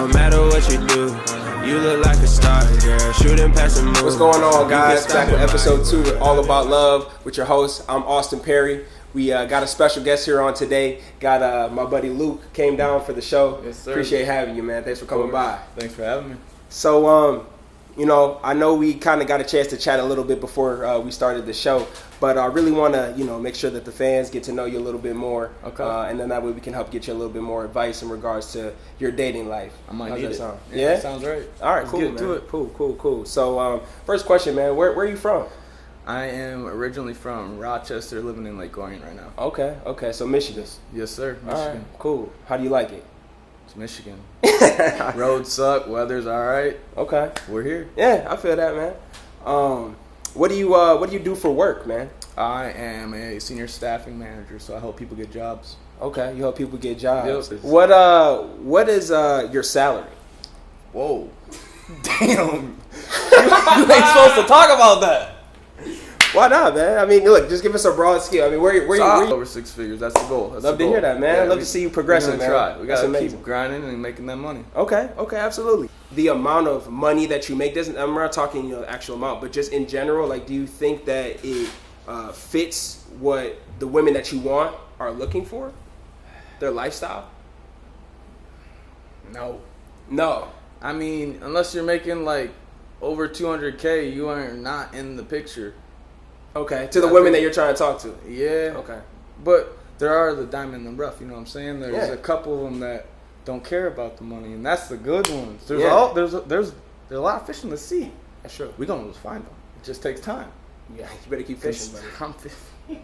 no matter what you do, you look like a star, girl, shooting past the moon. What's going on, guys? Back with episode 2 with All About Love with your host. I'm Austin Perry. We got a special guest here on today. Got my buddy Luke came down for the show. Yes, sir. Appreciate having you, man. Thanks for coming by. Thanks for having me. So, I know we kind of got a chance to chat a little bit before we started the show, but I really want to, make sure that the fans get to know you a little bit more. Okay. And then that way we can help get you a little bit more advice in regards to your dating life. I might How's need that it. sound? Yeah? Yeah? Sounds right. All right, Let's cool, get man. to it. Cool. So, first question, man. Where are you from? I am originally from Rochester, living in Lake Orion right now. Okay. So Michigan. Yes, sir. All right, Michigan. cool. How do you like it? It's Michigan. Roads suck. Weather's all right. Okay. We're here. Yeah, I feel that, man. What do you do for work, man? I am a senior staffing manager, so I help people get jobs. Okay, you help people get jobs. Yep. What is your salary? Whoa. Damn. You ain't supposed to talk about that. Why not, man? I mean, look, just give us a broad scale. I mean, where you over 6 figures. That's the goal. That's love the to goal. hear that, man. Yeah, Love to see you progressing, we're man. gonna try. We That's gotta amazing. keep grinding and making that money. Okay, absolutely. The amount of money that you make doesn't. I'm not talking, the actual amount, but just in general. Like, do you think that it fits what the women that you want are looking for? Their lifestyle? No. I mean, unless you're making like over 200K, you are not in the picture. Okay, to the women that you're trying to talk to. Yeah. Okay. But there are the diamond in the rough, you know what I'm saying? There's Yeah. a couple of them that don't care about the money, and that's the good ones. There's Yeah. there's a lot of fish in the sea. That's true. We're gonna find them. It just takes time. Yeah, you better keep fishing, buddy. I'm fishing.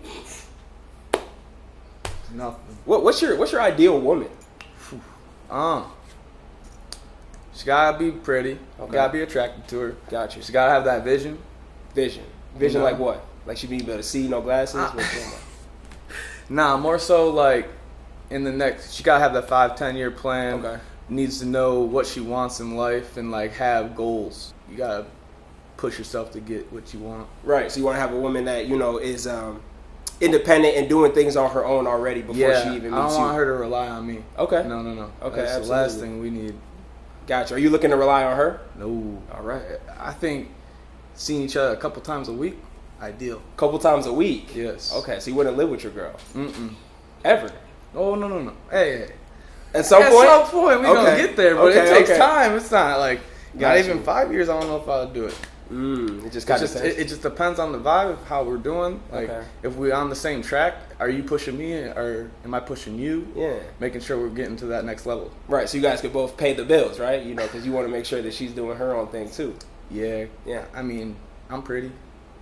Nothing. What's your ideal woman? She gotta be pretty. Okay. Gotta be attracted to her. Got you. She gotta have that vision. Vision You know? like what? Like she be able to see, no glasses? Nah, more so like in the next. She gotta have that 5-10 year plan. Okay. Needs to know what she wants in life and like have goals. You gotta push yourself to get what you want. Right. So you want to have a woman that is independent and doing things on her own already before she even meets I don't you. want her to rely on me. Okay. No. Okay, That's absolutely. the last thing we need. Gotcha. Are you looking to rely on her? No. All right. I think seeing each other a couple times a week, ideal. Couple times a week. Yes. Okay. So you wouldn't live with your girl Mm-mm. ever? Oh no. Hey. At some point. At some point we gonna get there, but it takes okay. time. It's not like not Gotcha. even 5 years. I don't know if I'll do it. It just kind of It just depends on the vibe of how we're doing. Like Okay. if we're on the same track, are you pushing me or am I pushing you? Yeah. Making sure we're getting to that next level. Right. So you guys could both pay the bills, right? Because you want to make sure that she's doing her own thing too. Yeah. Yeah. I mean, I'm pretty.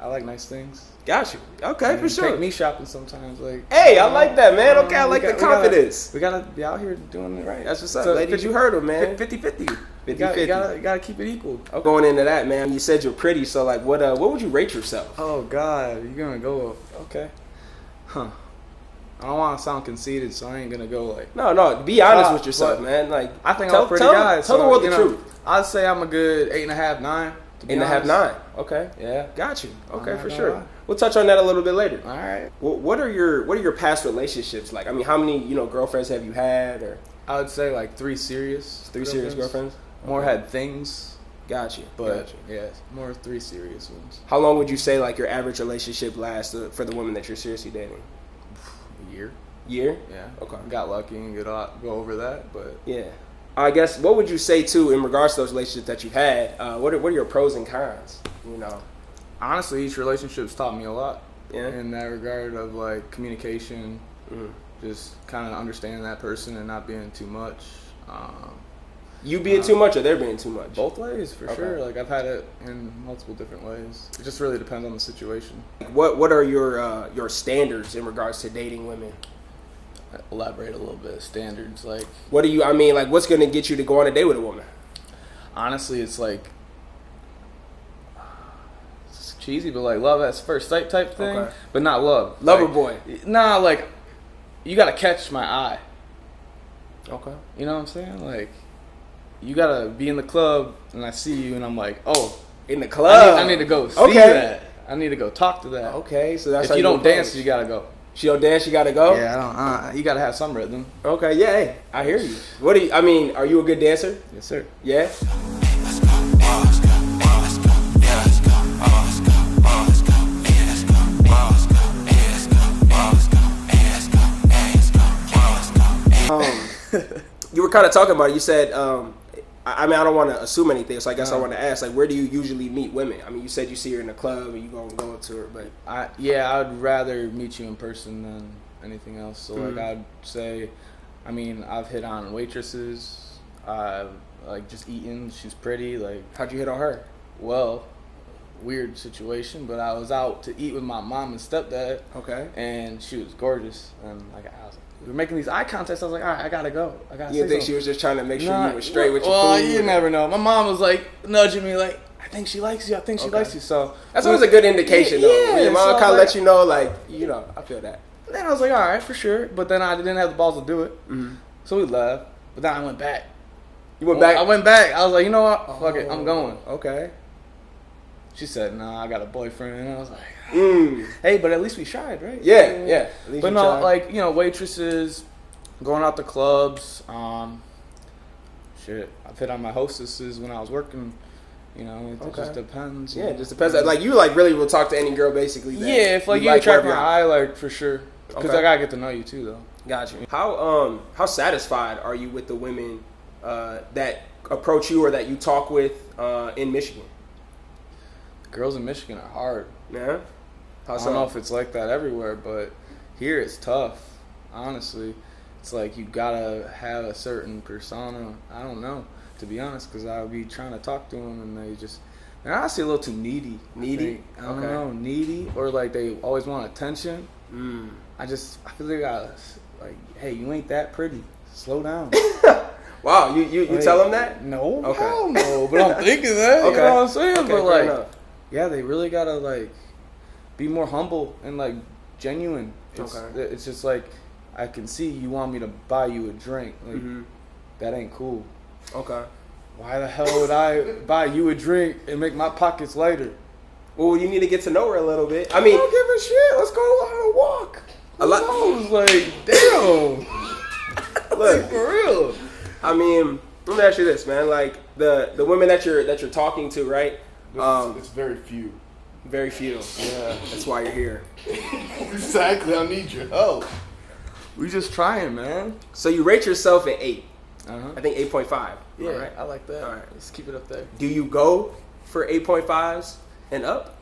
I like nice things. Got you. Okay, for sure. Take me shopping sometimes. Like, Hey, I like that, man. Okay, I like the confidence. We gotta be out here doing it right. That's what's up, So ladies. You heard him, man. 50-50. 50-50. You gotta keep it equal. Going into that, man, you said you're pretty. So, like, what would you rate yourself? Oh God, you're gonna go okay? Huh? I don't want to sound conceited, so I ain't gonna go like. No. Be honest Top, with yourself, but man. Like, I think tell, I'm a pretty tell, guy. Tell so, the world you the know, truth. I'd say I'm a good 8.5, 9. 8.5, 9. Okay. Yeah. Got you. Okay, I'm for not sure. gonna lie. We'll touch on that a little bit later. All right. What are your past relationships like? I mean, how many girlfriends have you had, or I would say like 3 serious. serious girlfriends? More had things, Got you. but Got you. yeah, more 3 serious ones. How long would you say like your average relationship lasts for the woman that you're seriously dating? A year. Year? Yeah. Okay. Got lucky and go over that, but Yeah. I guess what would you say too in regards to those relationships that you've had? What are your pros and cons? honestly, each relationship's taught me a lot. Yeah. In that regard of like communication, Mhm. just kind of understanding that person and not being too much. You being too much or they're being too much? Both ways, for Okay. sure. Like I've had it in multiple different ways. It just really depends on the situation. What are your standards in regards to dating women? Elaborate a little bit. Standards, like What do you? I mean, like, what's gonna get you to go on a date with a woman? honestly, it's like it's cheesy, but like love at first sight type thing, Okay. but not love. Lover Like, boy. Nah, like you gotta catch my eye. Okay. You know what I'm saying? Like you gotta be in the club and I see you and I'm like, oh, In the club. I need to go see Okay. that. I need to go talk to that. Okay, so that's If how you don't approach. dance, you gotta go. She don't dance. She gotta go. Yeah, I don't. You gotta have some rhythm. Okay. Yeah. Hey, I hear you. What do you? I mean, are you a good dancer? Yes, sir. Yeah. You were kind of talking about it. You said, I mean, I don't want to assume anything, so I guess I want to ask, like, where do you usually meet women? I mean, you said you see her in the club and you go to her, but I'd rather meet you in person than anything else. So like, I'd say, I mean, I've hit on waitresses. Like just eating. She's pretty. Like, how'd you hit on her? well, weird situation, but I was out to eat with my mom and stepdad. Okay. And she was gorgeous, and like we were making these eye contests. I was like, all right, I gotta go. I gotta. You say think something. she was just trying to make sure you were straight with your Well, food? you never know. My mom was like nudging me, like, I think she likes you. I think she likes you. So that's always a good indication, though. Yeah, Your mom so kind of like, let you know, like, you know, I feel that. Then I was like, all right, for sure. But then I didn't have the balls to do it. Mm-hmm. So we left. But then I went back. You went back? I went back. I was like, you know what? Fuck it. I'm going. Okay. She said, nah, I got a boyfriend. And I was like, Mm. hey, but at least we tried, right? Yeah, yeah. At least But you no, tried. like, you know, waitresses, going out to clubs. Shit, I've hit on my hostesses when I was working. You know, it just depends. Yeah, it just depends. Like, you, like, really will talk to any girl, basically. That yeah, if, like, you attract my wherever. eye, like, for sure. Because I got to get to know you, too, though. Gotcha. How satisfied are you with the women that approach you or that you talk with in Michigan? Girls in Michigan are hard. Yeah. How I don't know if it's like that everywhere, but here it's tough. Honestly, it's like you gotta have a certain persona. I don't know, to be honest, because I'll be trying to talk to them and they're honestly a little too needy. Needy? I don't know, needy, or like they always want attention. Mm. I feel they gotta like, hey, you ain't that pretty. Slow down. Wow, you Like, tell them that? No, Okay. hell no. But I'm thinking that. Okay. You know what I'm saying? Okay, but fair like, enough. yeah, they really gotta like be more humble and like genuine. It's just like, I can see you want me to buy you a drink. Like, that ain't cool. Okay. Why the hell would I buy you a drink and make my pockets lighter? Well, you need to get to know her a little bit. I I mean, don't give a shit. Let's go on a walk. A lot- I was like, damn. look, For real. I mean, let me ask you this, man. Like the women that you're talking to, right? It's very few. Very few. Yeah. That's why you're here. Exactly. I need your help. We just trying, man. So you rate yourself at 8. Uh-huh. I think 8.5. Yeah, Right. I like that. All right. Let's keep it up there. Do you go for 8.5s and up?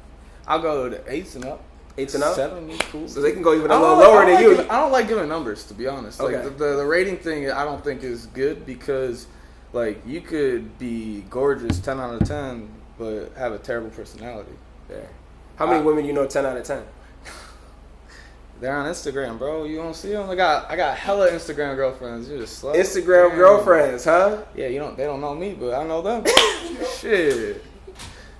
I'll go to 8s and up. 8s and up? 7 is cool. So they can go even a I little don't like- lower I than don't you. like I don't like giving numbers, to be honest. Like Okay. the rating thing, I don't think is good because, like, you could be gorgeous, 10 out of 10, but have a terrible personality. Yeah. How many women do you know 10 out of 10? They're on Instagram, bro. You don't see them. I got hella Instagram girlfriends. You're just slow. Instagram Damn. girlfriends, huh? Yeah, they don't know me, but I know them. Shit.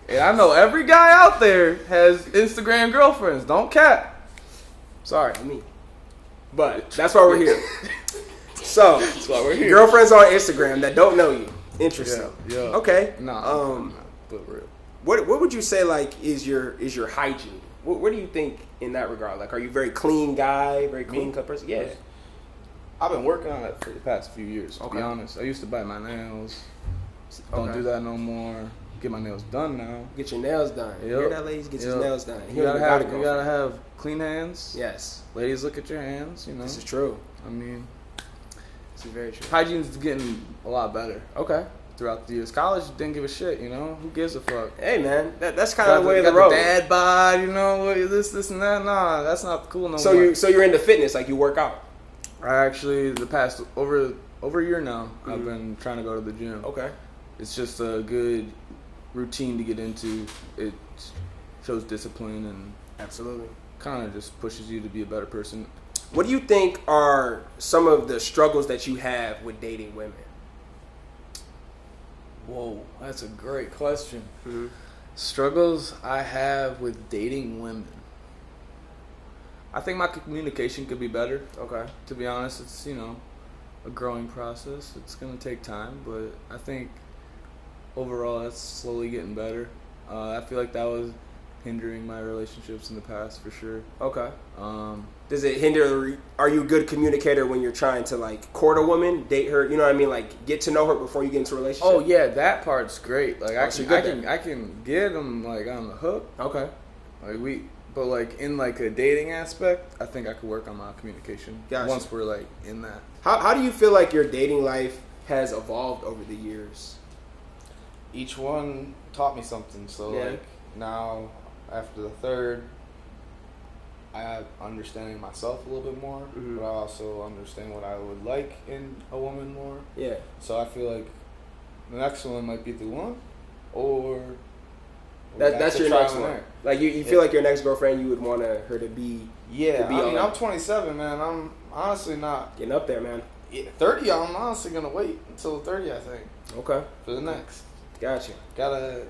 And I know every guy out there has Instagram girlfriends. Don't cap. Sorry, me. But that's why we're here. So, That's why we're here. girlfriends on Instagram that don't know you. Interesting. Yeah. Okay. Nah. But real. What would you say like is your hygiene? What do you think in that regard? Like, are you a very clean guy, very clean cut person? Yeah. I've been working on it for the past few years, to Okay. be honest. I used to bite my nails. Don't Okay. do that no more. Get my nails done now. Get your nails done. You hear Yep. that, ladies? Get your Yep. nails done. You gotta have clean hands. Yes, Ladies, look at your hands. You know. this is true. I mean, This is very true. hygiene's getting a lot better Okay. throughout the years. College didn't give a shit. You know, who gives a fuck? Hey, man, that's kind of the way of got the road. dad bod, you know, this and that. Nah, that's not cool no So more. you're into fitness, like you work out. I actually the past over a year now, I've been trying to go to the gym. Okay. It's just a good routine to get into. It shows discipline and Absolutely. kind of just pushes you to be a better person. What do you think are some of the struggles that you have with dating women? Whoa, that's a great question. Mm-hmm. Struggles I have with dating women. I think my communication could be better. Okay. To be honest, it's, a growing process. It's going to take time, but I think overall that's slowly getting better. I feel like that was hindering my relationships in the past for sure. Okay. Um, Does it hinder? Are you a good communicator when you're trying to like court a woman, date her? You know what I mean? Like get to know her before you get into a relationship. oh yeah, that part's great. Like Oh, so you're good I can get them like on the hook. Okay. But like in like a dating aspect, I think I could work on my communication Gotcha. once we're like in that. How do you feel like your dating life has evolved over the years? Each one taught me something. So Yeah. like now after the third, I have understanding myself a little bit more, Mhm. but I also understand what I would like in a woman more. Yeah. So I feel like the next one might be the one, or That's a your trial next and one. error. Like you feel Yeah. like your next girlfriend, you would want her to be Yeah, to be I all mean, that. I'm 27, man. I'm honestly not. getting up there, man. 30, I'm honestly gonna wait until 30. I think Okay. for the next. Gotcha. Gotta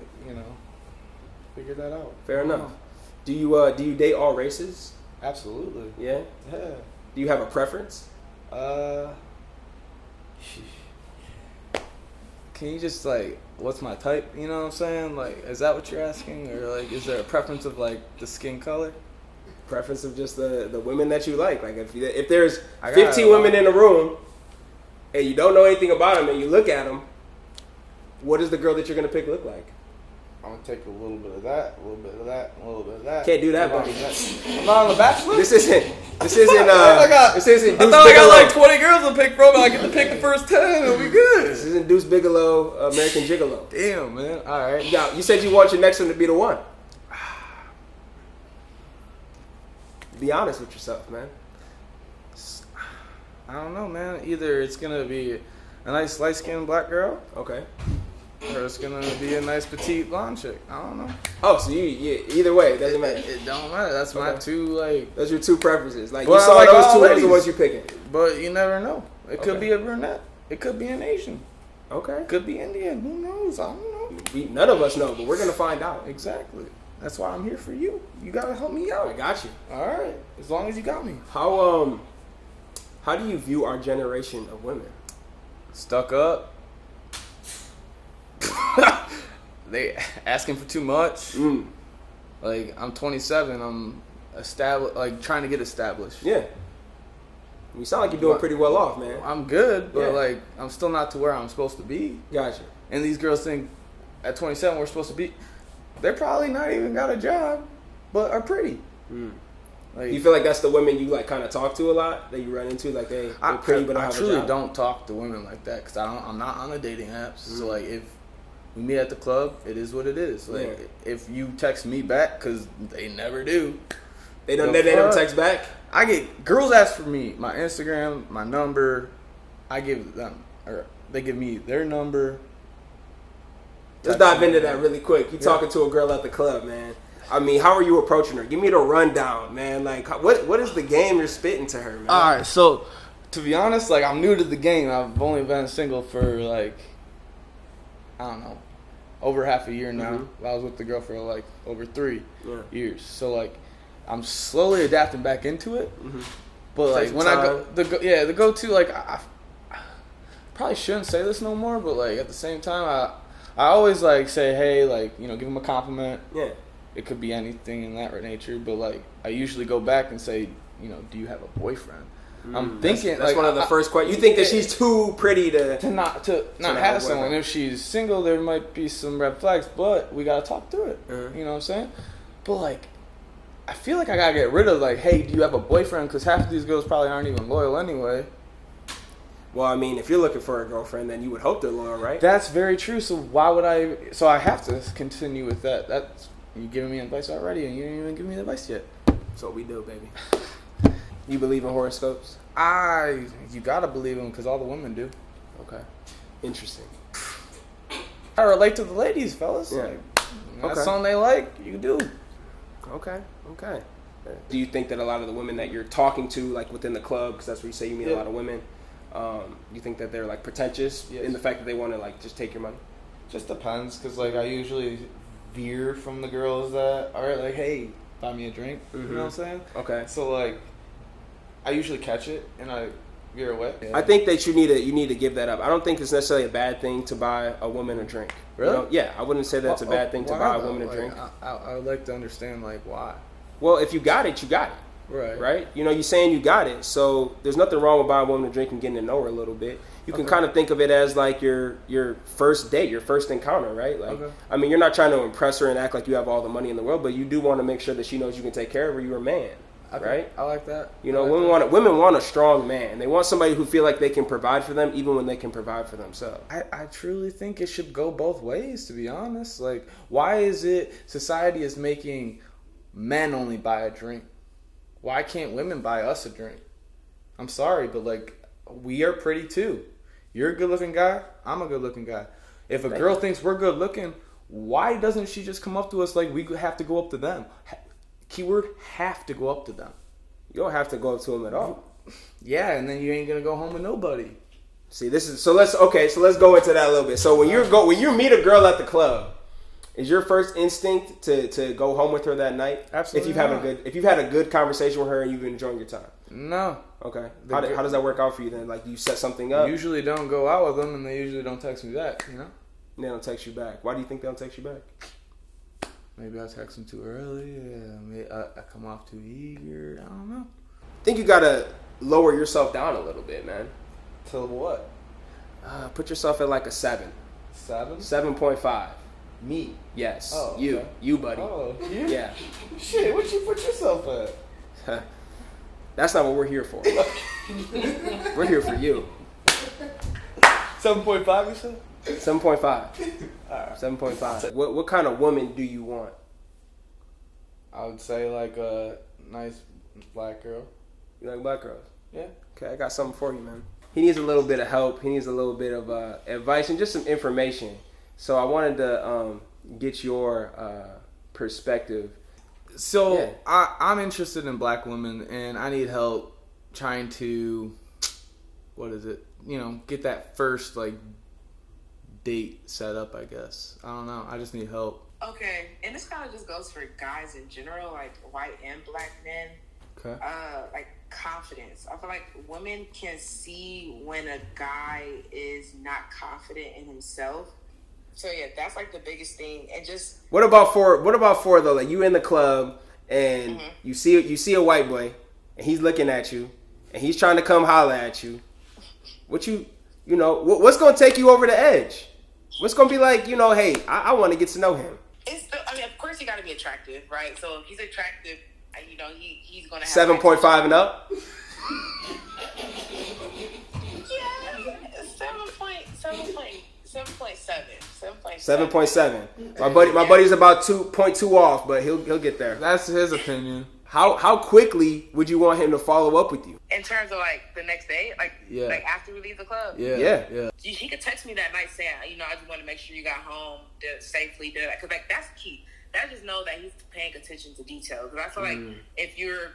figure that out. Fair I don't enough. know. Do you date all races? Absolutely. Yeah. Yeah. Do you have a preference? Can you just like, what's my type? You know what I'm saying? Like, is that what you're asking, or like, is there a preference of like the skin color? Preference of just the women that you like. Like if there's I got 15 a lot. women in a room and you don't know anything about them and you look at them, what does the girl that you're gonna pick look like? I'm gonna take a little bit of that, a little bit of that, a little bit of that. Can't do that, I'm not buddy. I'm not on the Bachelor. This isn't. I thought This isn't. I Deuce thought I got Bigelow. like 20 girls to pick from, and I get to pick the first 10, and we This good. isn't Deuce Bigelow, American Gigolo. Damn, man. All right. You said you want your next one to be the one. Be honest with yourself, man. I don't know, man. Either it's gonna be a nice light-skinned black girl, Okay. or it's gonna be a nice petite blonde chick. I don't know. Oh, so either way, it doesn't matter. It don't matter. That's my Okay. two like. Those are your two preferences. Like Well, you I saw like those all two, those are ladies. the ones you're picking. But you never know. It could Okay. be a brunette. It could be an Asian. Okay. It could be Indian. Who knows? I don't know. None of us know, but we're gonna find out. Exactly. That's why I'm here for you. You gotta help me I out. got you. All right. As long as you got me. How do you view our generation of women? Stuck up. They asking for too much. Mm. Like I'm 27. I'm established. Like trying to get established. Yeah. You sound like you're doing pretty well off, man. I'm good, but Yeah. like I'm still not to where I'm supposed to be. Gotcha. And these girls think at 27 we're supposed to be. They're probably not even got a job, but are pretty. Mm. Like You feel like that's the women you like kind of talk to a lot that you run into, like they're pretty but don't I have a truly job? don't talk to women like that because I'm not on the dating apps. So Mm. like if we meet at the club, it is what it is. Like Yeah. if you text me back, because they never do. They don't. The They don't fuck? text back. I get girls ask for me, my Instagram, my number. I give them, or they give me their number. Let's Text dive me. into that really quick. You talking to a girl at the club, man. I mean, how are you approaching her? Give me the rundown, man. Like, what is the game you're spitting to her, man? All right, so to be honest, like I'm new to the game. I've only been single for like I don't know, over half a year now. I was with the girl for like over 3 Yeah. years. So like I'm slowly adapting back into it. But like Take when some I go, time. the go to like I probably shouldn't say this no more. But like at the same time, I always like say hey, like give them a compliment. Yeah. It could be anything in that nature, but like I usually go back and say, do you have a boyfriend? I'm thinking That's like one of the first questions. You think that she's too pretty to? to not not have have someone. boyfriend. If she's single, there might be some red flags, but we gotta talk through it. Uh-huh. You know what I'm saying? But like, I feel like I gotta get rid of like, hey, do you have a boyfriend? Because half of these girls probably aren't even loyal anyway. Well, I mean, if you're looking for a girlfriend, then you would hope they're loyal, right? That's very true. So why would I? So I have to continue with that. That's you giving me advice already, and you didn't even give me the advice yet. That's what we do, baby. You believe in horoscopes? You gotta believe them because all the women do. Okay. Interesting. I relate to the ladies, fellas. Yeah. Like, that's Okay. something they like. You do. Okay. Okay. Do you think that a lot of the women that you're talking to, like within the club, because that's where you say you meet a Yeah. lot of women, you think that they're like pretentious Yes. in the fact that they want to like just take your money? Just depends, because like I usually veer from the girls that are like, hey, buy me a drink. You know what I'm saying? Okay. So like, I usually catch it, and I You're away. Yeah. I think that you need to give that up. I don't think it's necessarily a bad thing to buy a woman a drink. Really? You know? Yeah, I wouldn't say that's a bad thing to Why buy a though? woman a Like, drink. I would like to understand like why. Well, if you got it, you got it. Right. Right? You know, you're saying you got it. So there's nothing wrong with buying a woman a drink and getting to know her a little bit. You can kind of think of it as like your first date, your first encounter, right? Like, I mean, you're not trying to impress her and act like you have all the money in the world, but you do want to make sure that she knows you can take care of her. You're a man, right? I like that. You know, women want a strong man. They want somebody who feel like they can provide for them, even when they can provide for themselves. I truly think it should go both ways, to be honest. Like, why is it society is making men only buy a drink? Why can't women buy us a drink? I'm sorry, but like, we are pretty too. You're a good looking guy, I'm a good looking guy. If a girl thinks we're good looking, why doesn't she just come up to us like we have to go up to them? Keyword, have to go up to them. You don't have to go up to them at all. Yeah, and then you ain't gonna go home with nobody. See, let's go into that a little bit. So when you meet a girl at the club, is your first instinct to go home with her that night? Absolutely. If you've had a good conversation with her and you've been enjoying your time. No. Okay. How does that work out for you then? Like, you set something up? Usually don't go out with them, and they usually don't text me back, you know? They don't text you back. Why do you think they don't text you back? Maybe I text them too early. Maybe I come off too eager. I don't know. I think you got to lower yourself down a little bit, man. To what? Put yourself at like a 7. 7? 7.5. Me? Yes. Oh, you. okay. You, buddy. Oh, you? Yeah. Shit, what you put yourself at? That's not what we're here for. We're here for you. 7.5, you said? 7.5. Alright. 7.5. What kind of woman do you want? I would say like a nice black girl. You like black girls? Yeah. Okay, I got something for you, man. He needs a little bit of help. He needs a little bit of advice and just some information. So I wanted to get your perspective. So Yeah. I'm interested in black women, and I need help trying to, get that first like date set up, I guess. I don't know. I just need help. Okay, and this kind of just goes for guys in general, like white and black men. Okay. Like confidence. I feel like women can see when a guy is not confident in himself. So yeah, that's like the biggest thing. And just What about for though? Like, you in the club and you see a white boy and he's looking at you and he's trying to come holler at you. What's gonna take you over the edge? What's gonna be like? Hey, I want to get to know him. of course he got to be attractive, right? So if he's attractive, he's gonna have 7.5 and up. Yeah, 7.7. 7.7. My buddy's about 2.2 off, but he'll get there. That's his opinion. How quickly would you want him to follow up with you? In terms of like the next day, like after we leave the club. Yeah. He could text me that night saying, I just want to make sure you got home safely. Because like that's key. I just know that he's paying attention to details. Because I feel like if you're,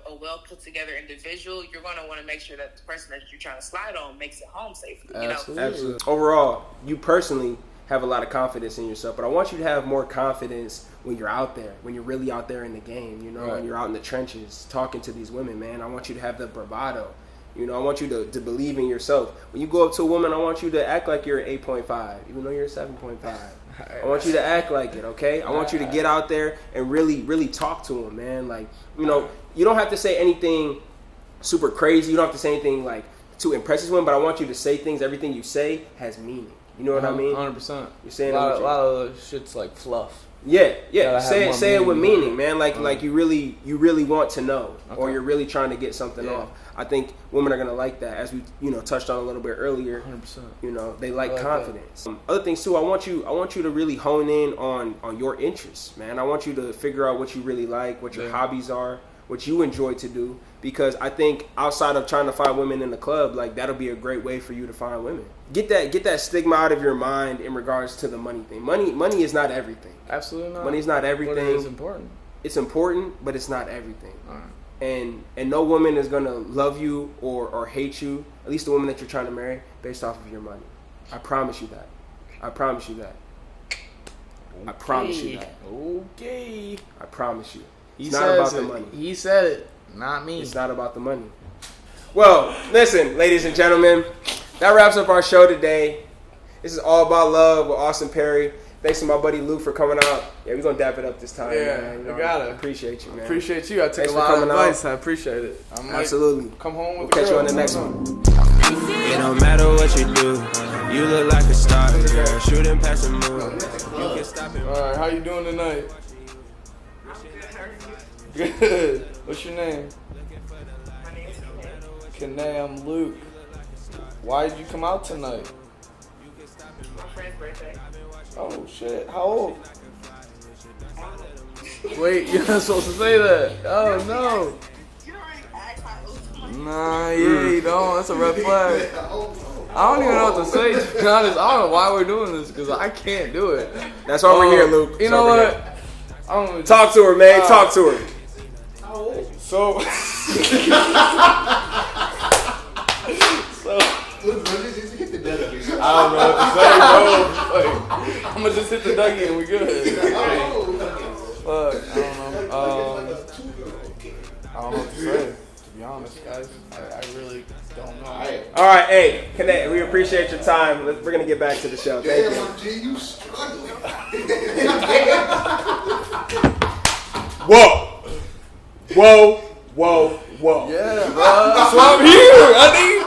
a well put together individual, you're going to want to make sure that the person that you're trying to slide on makes it home safely. Absolutely. Overall, you personally have a lot of confidence in yourself, but I want you to have more confidence when you're out there, when you're really out there in the game, when you're out in the trenches talking to these women, man. I want you to have the bravado. I want you to believe in yourself. When you go up to a woman, I want you to act like you're an 8.5, even though you're a 7.5. I want you to act like it, okay? I want you to get out there and really, really talk to them, man. Like, you don't have to say anything super crazy. You don't have to say anything like to impress this woman, but I want you to say things. Everything you say has meaning. You know what I mean? 100%. You're saying a lot of shit's like fluff. Yeah. Gotta Say it with meaning, man. Like Uh-huh. you really want to know, or Okay. you're really trying to get something off. I think women are gonna like that, as we touched on a little bit earlier. 100%. They like like confidence. Other things too. I want you to really hone in on your interests, man. I want you to figure out what you really like, what your hobbies are, what you enjoy to do. Because I think outside of trying to find women in the club, like that'll be a great way for you to find women. Get that stigma out of your mind in regards to the money thing. Money is not everything. Absolutely not. Money's not everything. But it is important. It's important, but it's not everything. All right. And no woman is gonna love you or hate you, at least the woman that you're trying to marry, based off of your money. I promise you that. I promise you that. I promise you that. Okay. I promise you. He It's not about says the it. money. He said it, not me. It's not about the money. Well, listen, ladies and gentlemen, that wraps up our show today. This is All About Love with Austin Perry. Thanks to my buddy Luke for coming out. Yeah, we're gonna dap it up this time. Yeah, man. You know, we gotta. I appreciate you, man. Appreciate you. I take Thanks a for lot of coming out. advice. I appreciate it. I might Absolutely. come home We'll with catch the you on the girl. next one. It don't matter what you do. You look like a star, girl. Shooting past the moon. You can stop it. All right, how you doing tonight? Good. What's your name? My name is Kanae, I'm Luke. Why did you come out tonight? my friend's birthday. Oh shit, how old? Wait, you're not supposed to say that. Oh no. You already asked how old. Nah, yeah, you don't. That's a red flag. I don't even know what to say, to be honest. I don't know why we're doing this, because I can't do it. That's why we're here, Luke. You That's know why we're what? here. I don't even Talk to her, man. Talk to her. So, I don't know what to say, bro. Like, I'm gonna just hit the Dougie and we good. Fuck, I don't know. I don't know what to say. To be honest, guys, I really don't know. All right, hey, Connect. We appreciate your time. We're gonna get back to the show. Thank you. Damn, G, you struggling. Whoa, whoa, whoa, whoa. Yeah, bro. That's why I'm here. I need